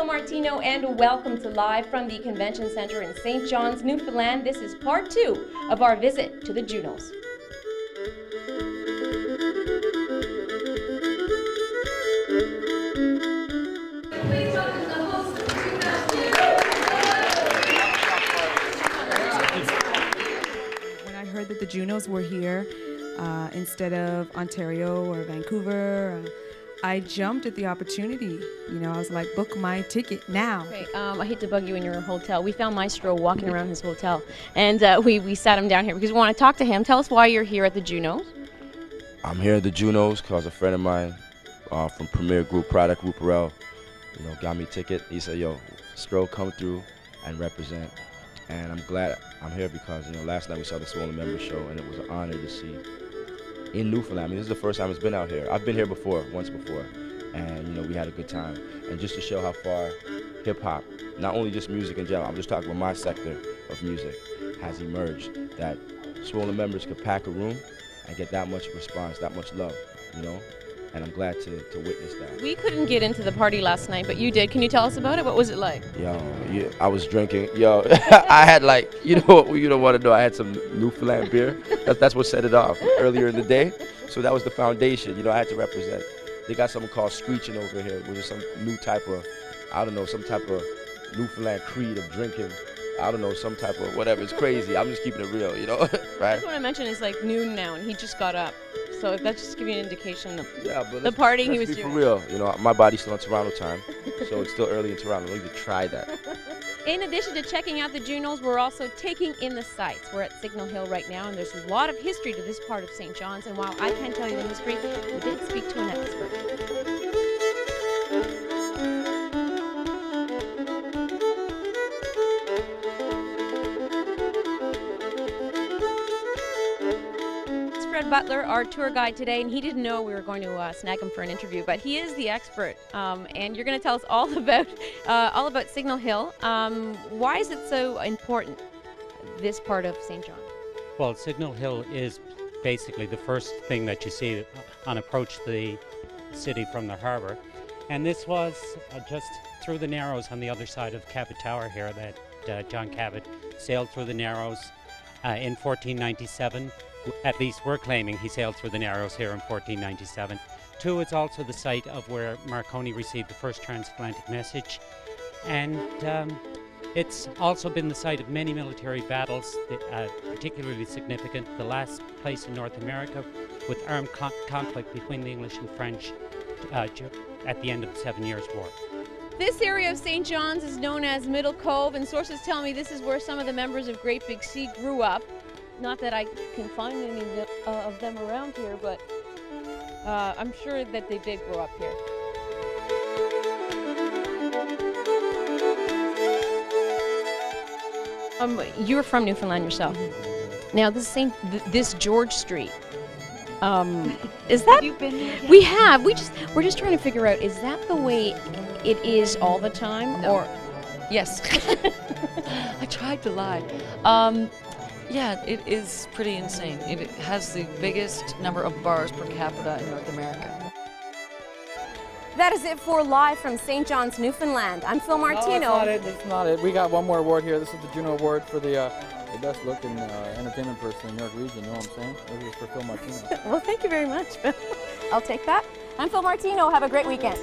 Phil Martino, and welcome to Live from the Convention Center in St. John's, Newfoundland. This is part 2 of our visit to the Junos. When I heard that the Junos were here, instead of Ontario or Vancouver, I jumped at the opportunity. You know, I was like, book my ticket now. Okay, I hate to bug you in your hotel. We found Maestro walking around his hotel, and we sat him down here because we want to talk to him. Tell us why you're here at the Junos. I'm here at the Junos because a friend of mine from Premier Group Product, Ruparel, got me a ticket. He said, yo, Stro, come through and represent. And I'm glad I'm here because, last night we saw the Swollen Members show, and it was an honor to see in Newfoundland. I mean, this is the first time it's been out here. I've been here before, once before, and, we had a good time. And just to show how far hip-hop, not only just music in general, I'm just talking about my sector of music, has emerged, that Swollen Members could pack a room and get that much response, that much love, and I'm glad to witness that. We couldn't get into the party last night, but you did. Can you tell us about it? What was it like? I was drinking. I had you don't want to know, I had some Newfoundland beer. That's what set it off earlier in the day. So that was the foundation. I had to represent. They got something called screeching over here, which is some new type of, I don't know, some type of Newfoundland creed of drinking. I don't know, some type of whatever. It's crazy. I'm just keeping it real, right? I just want to mention it's like noon now, and he just got up. So if that's just give you an indication of but the party he was doing. For real, my body's still on Toronto time, so it's still early in Toronto. Don't even try that. In addition to checking out the Junos, we're also taking in the sights. We're at Signal Hill right now, and there's a lot of history to this part of St. John's. And while I can't tell you the history, we did speak to an expert. Butler, our tour guide today, and he didn't know we were going to snag him for an interview, but he is the expert, and you're going to tell us all about Signal Hill. Why is it so important, this part of St. John? Well, Signal Hill is basically the first thing that you see on approach to the city from the harbour, and this was just through the Narrows on the other side of Cabot Tower here that John Cabot sailed through the Narrows in 1497. At least we're claiming he sailed through the Narrows here in 1497. 2, it's also the site of where Marconi received the first transatlantic message. And it's also been the site of many military battles, particularly significant. The last place in North America with armed conflict between the English and French at the end of the 7 Years' War. This area of St. John's is known as Middle Cove, and sources tell me this is where some of the members of Great Big Sea grew up. Not that I can find any of them around here, but I'm sure that they did grow up here. You're from Newfoundland yourself. Now, this George Street. Is that? You've been there yet? We have. We're just trying to figure out, is that the way it is all the time, No. or? Yes. I tried to lie. Yeah, it is pretty insane. It has the biggest number of bars per capita in North America. That is it for Live from St. John's, Newfoundland. I'm Phil Martino. No, that's not it. We got one more award here. This is the Juno Award for the best looking entertainment person in New York region. You know what I'm saying? This is for Phil Martino. Well, thank you very much, Phil. I'll take that. I'm Phil Martino. Have a great weekend.